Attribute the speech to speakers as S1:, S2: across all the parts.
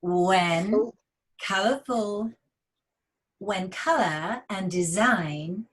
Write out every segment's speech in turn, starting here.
S1: when colorful, when color and design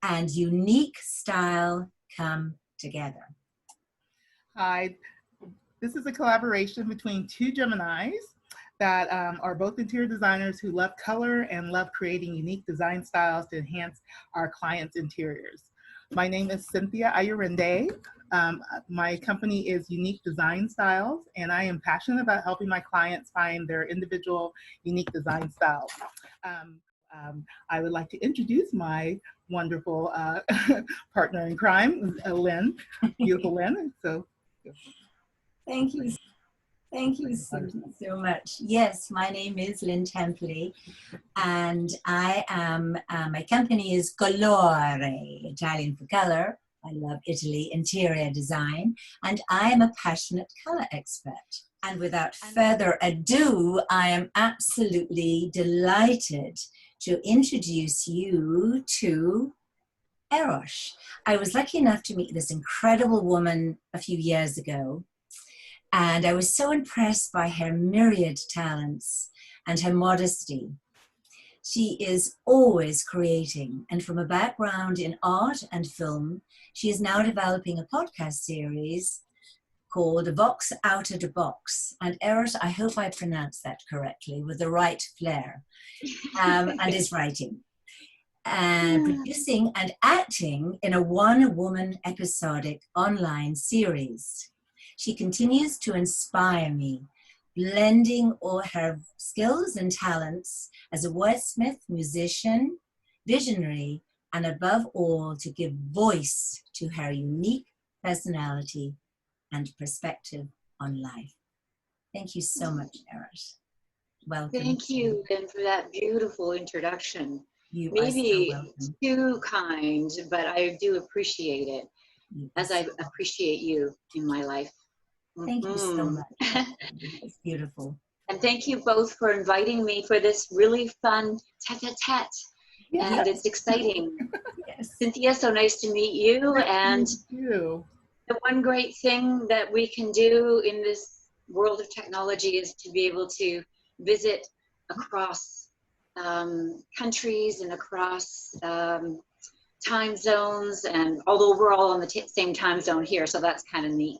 S1: and unique style come together.
S2: Hi, this is a collaboration between two Geminis that are both interior designers who love color and love creating unique design styles to enhance our clients' interiors. My name is Cynthia Ayurende. My company is Unique Design Styles, and I am passionate about helping my clients find their individual unique design styles. I would like to introduce my wonderful partner in crime, Lyn, beautiful Lyn. So,
S1: thank you. Thank you so much. Yes, my name is Lyn Templey, and I am, my company is Colore, Italian for color. I love Italy, interior design, and I am a passionate color expert. And without further ado, I am absolutely delighted to introduce you to Eros. I was lucky enough to meet this incredible woman a few years ago, and I was so impressed by her myriad talents and her modesty. She is always creating, and from a background in art and film, she is now developing a podcast series called VOX, OUTTA. And Eros, I hope I pronounced that correctly, with the right flair, and is writing. And producing and acting in a one-woman episodic online series. She continues to inspire me, blending all her skills and talents as a wordsmith, musician, visionary, and above all, to give voice to her unique personality and perspective on life. Thank you so much, Eros. Welcome.
S3: Thank you, Lyn, for that beautiful introduction.
S1: You
S3: Maybe
S1: are so welcome.
S3: too kind, but I do appreciate it, as I appreciate you in my life.
S1: Thank you so much. It's beautiful.
S3: And thank you both for inviting me for this really fun tete-a-tete.
S2: yes.
S3: And it's exciting.
S1: Yes.
S3: Cynthia, so nice to meet you. And
S2: you.
S3: the one great thing that we can do in this world of technology is to be able to visit across countries and across time zones, and although we're all on the same time zone here, so that's kind of neat.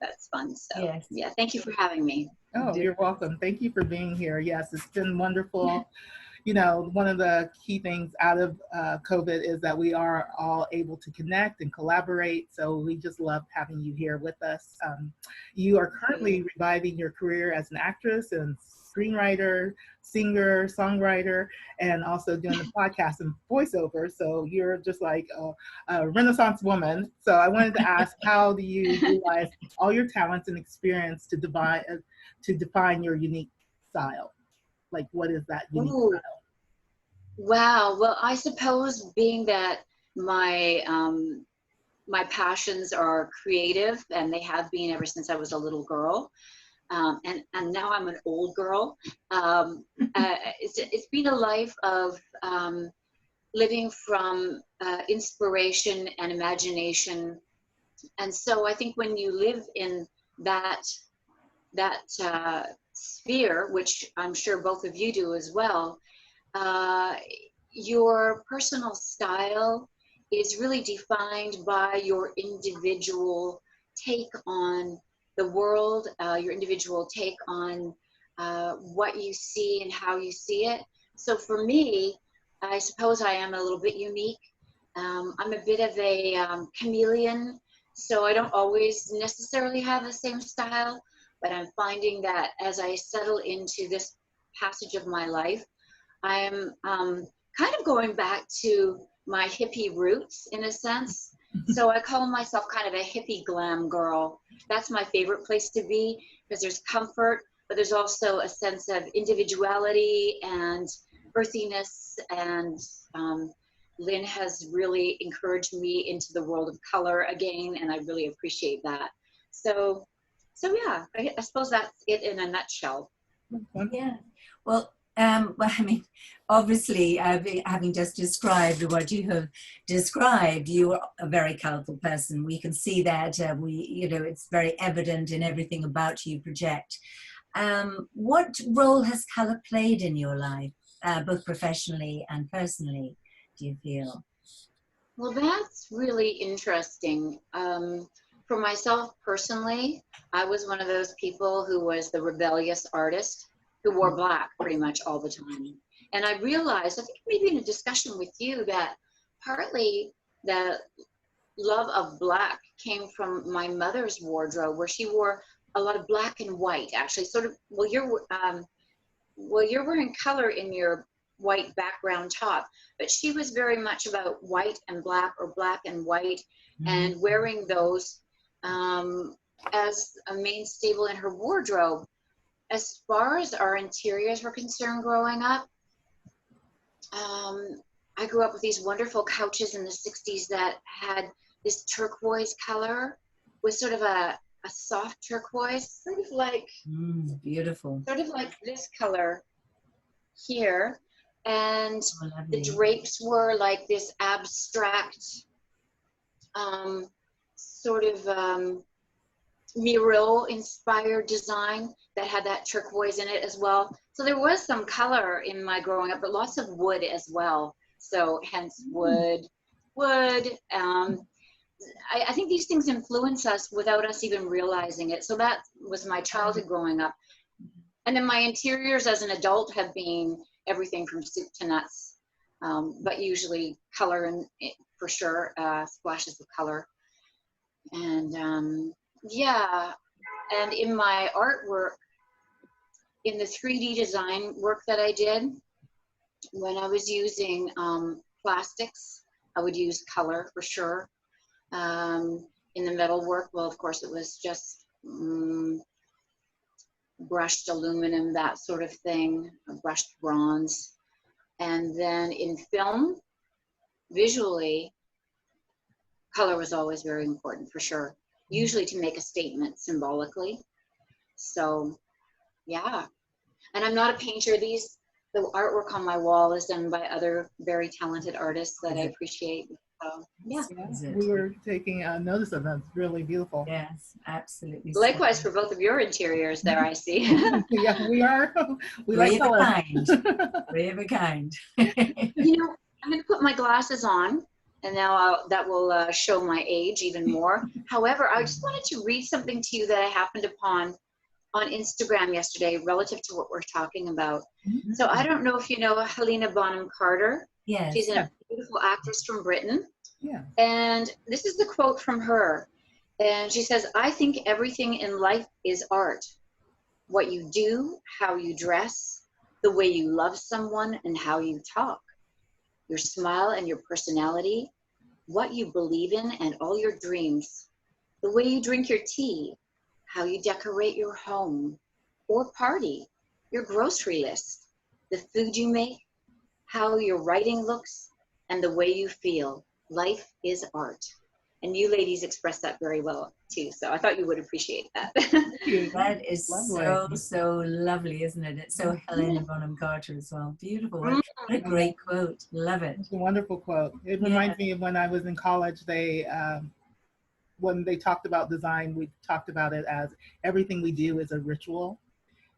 S3: That's fun. So
S1: yes.
S3: Yeah, thank you for having me.
S2: Oh, you're welcome. Thank you for being here. Yes, it's been wonderful. You know, one of the key things out of COVID is that we are all able to connect and collaborate. So we just love having you here with us. You are currently reviving your career as an actress and screenwriter, singer, songwriter, and also doing the podcast and voiceover. So you're just like a Renaissance woman. So I wanted to ask, how do you utilize all your talents and experience to define your unique style? Like, what is that unique style?
S3: Wow. Well, I suppose being that my my passions are creative, and they have been ever since I was a little girl, and now I'm an old girl. It's been a life of living from inspiration and imagination, and so I think when you live in that sphere, which I'm sure both of you do as well, your personal style is really defined by your individual take on the world, your individual take on what you see and how you see it. So for me, I suppose I am a little bit unique. I'm a bit of a chameleon, so I don't always necessarily have the same style, but I'm finding that as I settle into this passage of my life, I am kind of going back to my hippie roots in a sense. So I call myself kind of a hippie glam girl. That's my favorite place to be, because there's comfort, but there's also a sense of individuality and earthiness. And Lyn has really encouraged me into the world of color again, and I really appreciate that. So yeah, I suppose that's it in a nutshell.
S1: Yeah. Well, I mean, obviously, having just described what you have described, you are a very colorful person. We can see that. You know, it's very evident in everything about you project. What role has color played in your life, both professionally and personally, do you feel?
S3: Well, that's really interesting. For myself personally, I was one of those people who was the rebellious artist who wore black pretty much all the time. And I realized, I think maybe in a discussion with you, that partly the love of black came from my mother's wardrobe, where she wore a lot of black and white, actually, sort of, well, you're wearing color in your white background top, but she was very much about white and black, or black and white, and wearing those as a main staple in her wardrobe. As far as our interiors were concerned growing up, I grew up with these wonderful couches in the 60s that had this turquoise color, with sort of a soft turquoise, sort of like
S1: beautiful,
S3: sort of like this color here. And the drapes were like this abstract sort of mural inspired design that had that turquoise in it as well. So there was some color in my growing up, but lots of wood as well. So hence wood. I think these things influence us without us even realizing it. So that was my childhood growing up. And then my interiors as an adult have been everything from soup to nuts, but usually color, and for sure splashes of color. And yeah, and in my artwork, in the 3D design work that I did, when I was using plastics, I would use color for sure. In the metal work, well, of course, it was just brushed aluminum, that sort of thing, brushed bronze. And then in film, visually, color was always very important for sure, usually to make a statement symbolically. So yeah, and I'm not a painter. The artwork on my wall is done by other very talented artists that I appreciate. So, yeah.
S2: We were taking notice of them. It's really beautiful.
S1: Yes, absolutely.
S3: Likewise for both of your interiors there, I see.
S2: Yeah, we are. We
S1: brave
S2: like color.
S1: Kind. Brave and kind.
S3: You know, I'm going to put my glasses on, and now that will show my age even more. However, I just wanted to read something to you that I happened upon on Instagram yesterday relative to what we're talking about. So I don't know if you know Helena Bonham Carter.
S1: Yes.
S3: She's a beautiful actress from Britain.
S2: Yeah.
S3: And this is the quote from her. And she says, "I think everything in life is art. What you do, how you dress, the way you love someone and how you talk, your smile and your personality, what you believe in and all your dreams, the way you drink your tea, how you decorate your home or party, your grocery list, the food you make, how your writing looks, and the way you feel. Life is art." And you ladies express that very well too. So I thought you would appreciate that.
S1: That is
S2: Lovely.
S1: so lovely, isn't it? It's so Helena Bonham Carter as well. Beautiful. What a great quote. Love it.
S2: It's a wonderful quote. It reminds me of when I was in college. When they talked about design, we talked about it as everything we do is a ritual,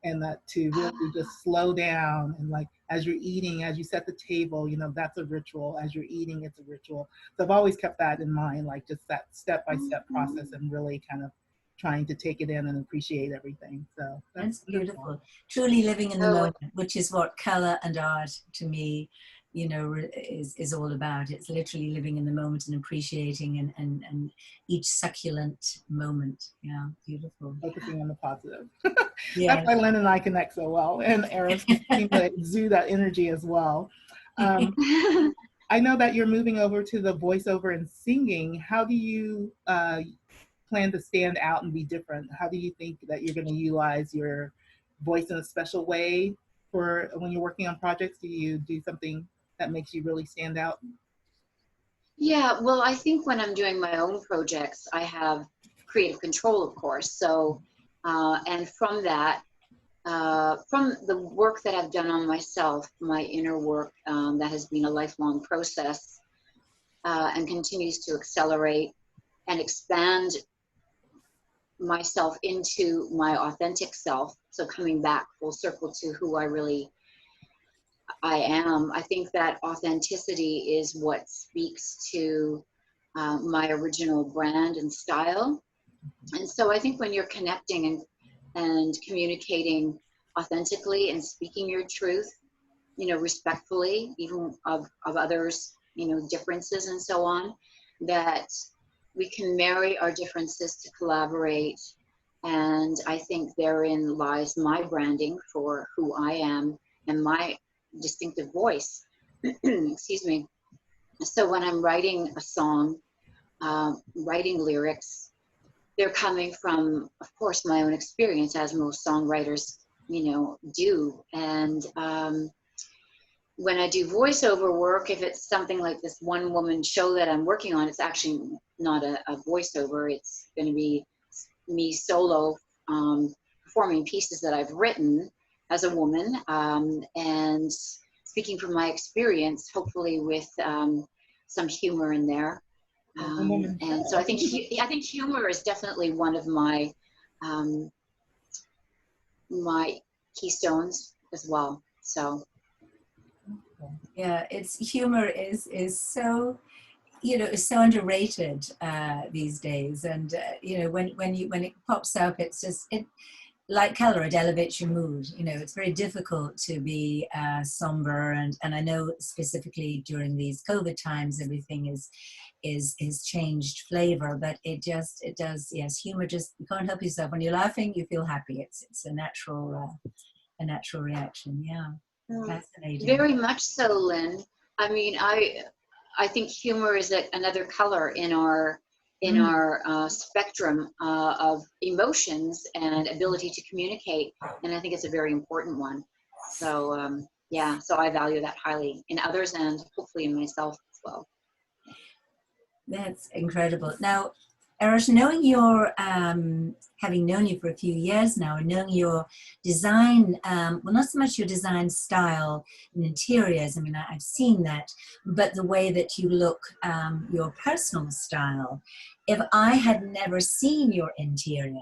S2: and that to really just slow down, and like as you're eating, as you set the table, that's a ritual. As you're eating, it's a ritual. So I've always kept that in mind, like just that step-by-step process, and really kind of trying to take it in and appreciate everything. So
S1: that's beautiful. Truly living in the moment, which is what color and art to me, is all about. It's literally living in the moment and appreciating and each succulent moment. Yeah, beautiful.
S2: Focusing on the positive.
S1: Yeah.
S2: That's why Lyn and I connect so well, and Eros seem to exude that energy as well. I know that you're moving over to the voiceover and singing. How do you plan to stand out and be different? How do you think that you're going to utilize your voice in a special way for when you're working on projects? Do you do something that makes you really stand out?
S3: Yeah, well, I think when I'm doing my own projects, I have creative control, of course. So, and from that, from the work that I've done on myself, my inner work, that has been a lifelong process, and continues to accelerate and expand myself into my authentic self. So coming back full circle to who I am. I think that authenticity is what speaks to my original brand and style. And so I think when you're connecting and communicating authentically and speaking your truth, respectfully, even of others, differences and so on, that we can marry our differences to collaborate. And I think therein lies my branding for who I am and my distinctive voice. Excuse me. So when I'm writing a song, writing lyrics, they're coming from, of course, my own experience, as most songwriters, do. And when I do voiceover work, if it's something like this one woman show that I'm working on, it's actually not a voiceover. It's going to be me solo performing pieces that I've written as a woman, and speaking from my experience, hopefully with some humor in there. And so I think humor is definitely one of my my keystones as well. So
S1: yeah, humor is so, is so underrated these days. And when it pops up, it's just like color, it elevates your mood. It's very difficult to be somber, and I know specifically during these COVID times, everything is changed flavor, but it does. Yes, humor, just, you can't help yourself. When you're laughing, you feel happy. It's a natural reaction. Yeah. Fascinating.
S3: Very much so, Lynn. I mean, I think humor is another color in our spectrum of emotions and ability to communicate, and I think it's a very important one. So yeah, so I value that highly in others and hopefully in myself as well.
S1: That's incredible. Now, Eros, knowing your, having known you for a few years now, and knowing your design, well, not so much your design style and interiors, I mean, I've seen that, but the way that you look, your personal style. If I had never seen your interior,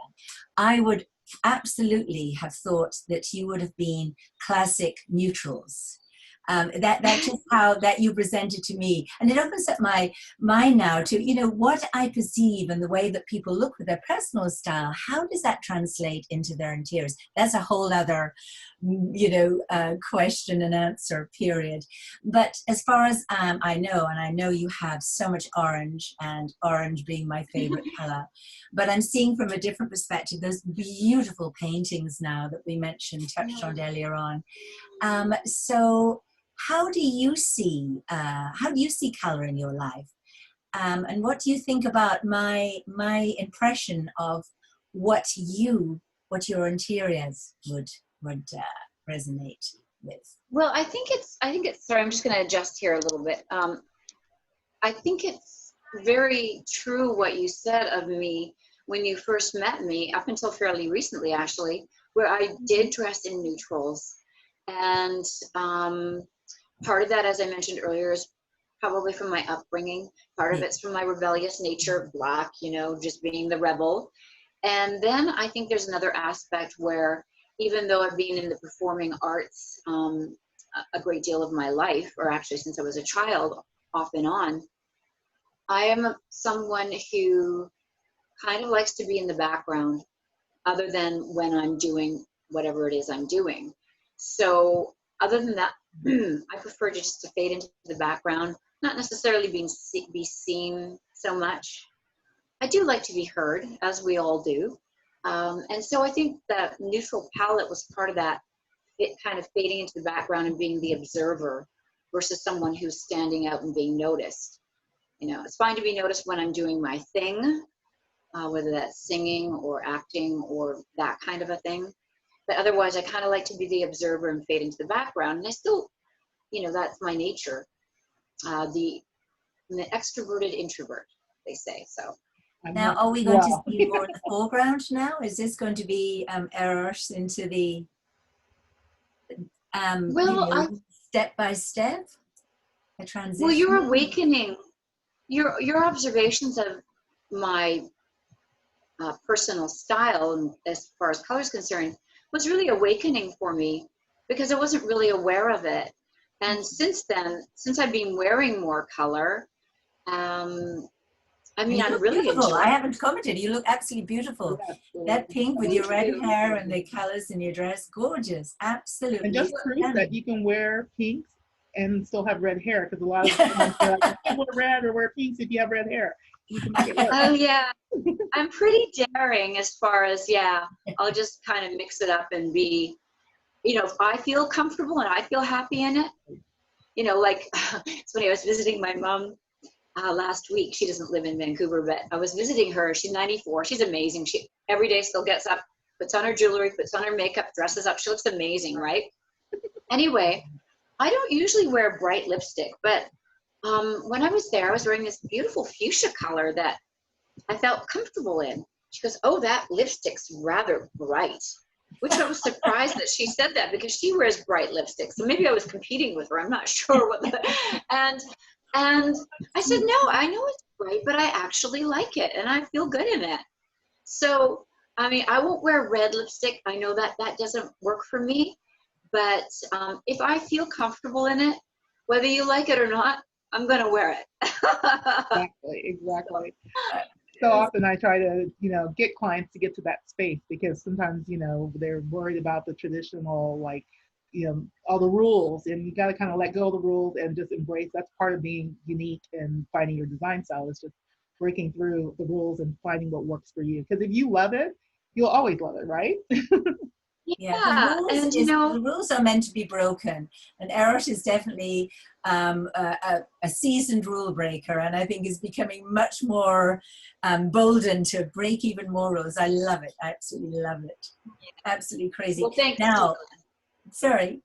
S1: I would absolutely have thought that you would have been classic neutrals. That's just how that you presented to me, and it opens up my mind now to what I perceive and the way that people look with their personal style. How does that translate into their interiors? That's a whole other question and answer period. But as far as I know, and I know you have so much orange, and orange being my favorite color, but I'm seeing from a different perspective those beautiful paintings now that we touched on earlier on. So how do you see color in your life? And what do you think about my impression of what your interiors would resonate with?
S3: Well, I think it's sorry, I'm just going to adjust here a little bit. I think it's very true what you said of me when you first met me, up until fairly recently, actually, where I did dress in neutrals. And part of that, as I mentioned earlier, is probably from my upbringing. Part of it's from my rebellious nature, Black, just being the rebel. And then I think there's another aspect where, even though I've been in the performing arts a great deal of my life, or actually since I was a child, off and on, I am someone who kind of likes to be in the background, other than when I'm doing whatever it is I'm doing. So other than that, I prefer just to fade into the background, not necessarily be seen so much. I do like to be heard, as we all do. And so I think that neutral palette was part of that, it kind of fading into the background and being the observer versus someone who's standing out and being noticed. It's fine to be noticed when I'm doing my thing, whether that's singing or acting or that kind of a thing. But otherwise, I kind of like to be the observer and fade into the background. And I still, that's my nature. The extroverted introvert, they say. So
S1: now, are we going to see more in the foreground now? Is this going to be Eros into the step by step, a transition?
S3: Well, you're awakening. Your observations of my personal style as far as color is concerned was really awakening for me because I wasn't really aware of it. And since then, since I've been wearing more color, I mean,
S1: you
S3: I'm
S1: look
S3: really
S1: beautiful. I
S3: enjoying.
S1: haven't commented. You look absolutely beautiful.
S2: Yes,
S1: That pink with your
S3: Thank
S1: red
S3: you.
S1: hair and the colors in your dress, gorgeous. Absolutely
S2: and just proof that
S1: stunning.
S2: you can wear pinks and still have red hair, because a lot of women say, like, you can't wear red or wear pinks if you have red hair. You can make it work.
S3: Oh yeah, I'm pretty daring as far as, yeah, I'll just kind of mix it up and be, you know, if I feel comfortable and I feel happy in it, you know, like it's funny, I was visiting my mom last week. She doesn't live in Vancouver, but I was visiting her. She's 94. She's amazing. She every day still gets up, puts on her jewelry, puts on her makeup, dresses up. She looks amazing, right? Anyway, I don't usually wear bright lipstick, but when I was there, I was wearing this beautiful fuchsia color that I felt comfortable in. She goes, "Oh, that lipstick's rather bright," which I was surprised that she said that because she wears bright lipstick. So maybe I was competing with her. I'm not sure what and I said, "No, I know it's bright, but I actually like it and I feel good in it." So, I mean, I won't wear red lipstick. I know that that doesn't work for me, but if I feel comfortable in it, whether you like it or not, I'm going to wear it.
S2: Exactly. So often I try to, get clients to get to that space, because sometimes, they're worried about the traditional, like, all the rules, and you got to kind of let go of the rules and just embrace. That's part of being unique and finding your design style, is just breaking through the rules and finding what works for you. Because if you love it, you'll always love it, right?
S1: Yeah,
S3: Yeah, and
S1: the rules are meant to be broken, and Eros is definitely a seasoned rule breaker, and I think is becoming much more bolden to break even more rules. I love it. I absolutely love it. Absolutely crazy.
S3: well, thanks.
S1: Now, sorry,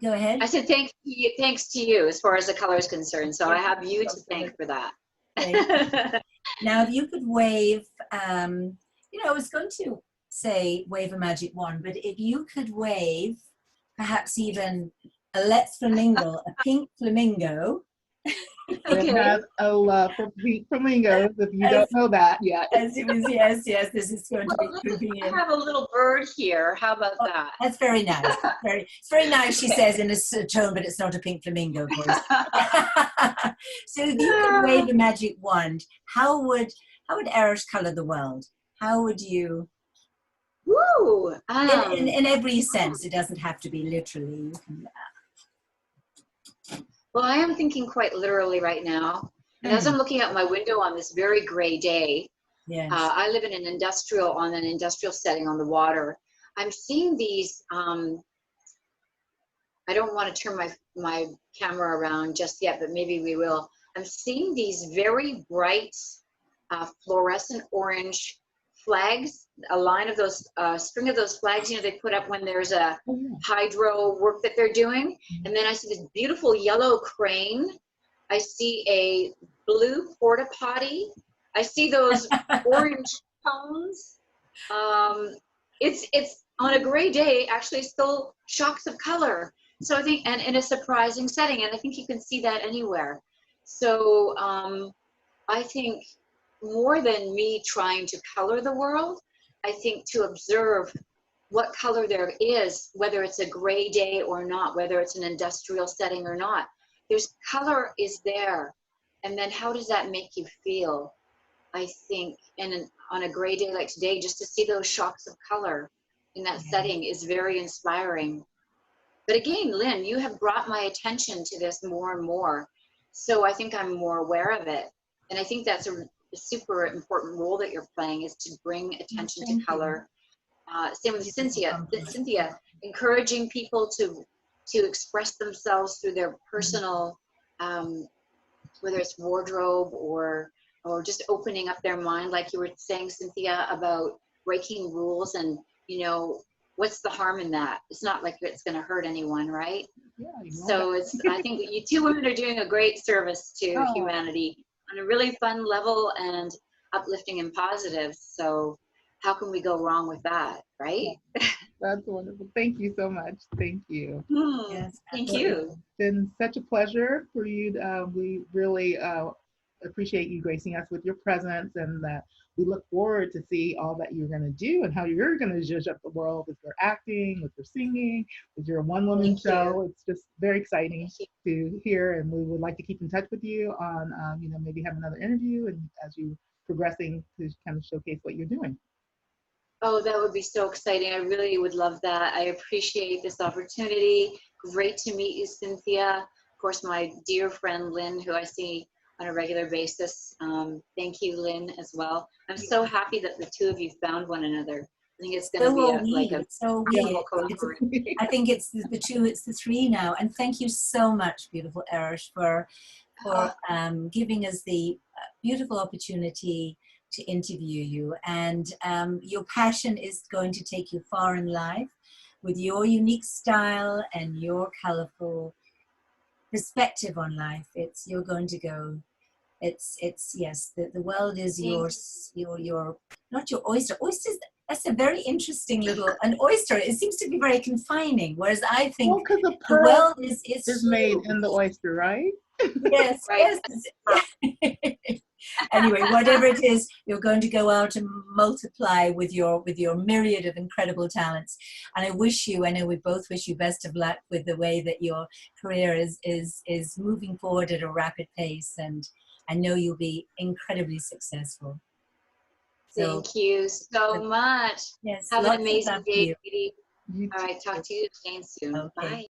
S1: go ahead.
S3: I said thanks to you as far as the color is concerned. So I have you to thank for that.
S1: Now, if you could wave, I was going to say wave a magic wand, but if you could wave perhaps even a let's flamingo, a pink flamingo.
S3: Okay.
S2: It has a love for pink flamingos, if you don't know that yet.
S1: Yes, this is going to be creeping in.
S3: I have a little bird here. How about that?
S1: That's very nice. It's very nice, she says in a tone, but it's not a pink flamingo voice. So if you could wave a magic wand, how would Eros color the world? How would you?
S3: Woo!
S1: In every sense, it doesn't have to be literally.
S3: Well, I am thinking quite literally right now. And as I'm looking out my window on this very gray day,
S1: yes.
S3: I live in an industrial setting on the water. I'm seeing these, I don't want to turn my camera around just yet, but maybe we will. I'm seeing these very bright fluorescent orange flags, a line of those, string of those flags, they put up when there's a hydro work that they're doing. And then I see this beautiful yellow crane. I see a blue porta potty. I see those orange cones. It's on a gray day, actually still shocks of color. So I think, and in a surprising setting, and I think you can see that anywhere. So I think, more than me trying to color the world, I think to observe what color there is, whether it's a gray day or not, whether it's an industrial setting or not, there's color is there. And then how does that make you feel? I think on a gray day like today, just to see those shocks of color in that setting is very inspiring. But again, Lynn, you have brought my attention to this more and more. So I think I'm more aware of it. And I think that's a super important role that you're playing, is to bring attention to color. Same with Cynthia, encouraging people to express themselves through their personal, whether it's wardrobe or just opening up their mind, like you were saying, Cynthia, about breaking rules, and what's the harm in that? It's not like it's going to hurt anyone, right?
S2: Yeah,
S3: so I think that you two women are doing a great service to humanity on a really fun level and uplifting and positive. So how can we go wrong with that, right?
S2: That's wonderful. Thank you so much. Thank you.
S3: Yes, thank you.
S2: It's been such a pleasure for you. We really appreciate you gracing us with your presence, and that we look forward to see all that you're going to do and how you're going to zhuzh up the world with your acting, with your singing, with your one-woman show. It's just very exciting to hear, and we would like to keep in touch with you on, maybe have another interview, and as you progressing to kind of showcase what you're doing.
S3: Oh, that would be so exciting. I really would love that. I appreciate this opportunity. Great to meet you, Cynthia. Of course, my dear friend, Lyn, who I see on a regular basis. Thank you, Lyn, as well. I'm so happy that the two of you found one another. I think it's going to be
S1: I think it's the two, it's the three now. And thank you so much, beautiful Eros, for giving us the beautiful opportunity to interview you. And your passion is going to take you far in life with your unique style and your colorful perspective on life. You're going to go. Yes, the world is yours. Your not your oyster. Oysters. That's a very interesting little, an oyster. It seems to be very confining, whereas I think
S2: the
S1: world
S2: is made in the oyster, right?
S1: Yes,
S3: right.
S1: yes. Anyway, whatever it is, you're going to go out and multiply with your myriad of incredible talents. And I know we both wish you best of luck with the way that your career is moving forward at a rapid pace. And I know you'll be incredibly successful. So,
S3: thank you so much.
S1: Yes,
S3: have an amazing day,
S1: you.
S3: All right, talk to you again soon.
S1: Okay.
S3: Bye.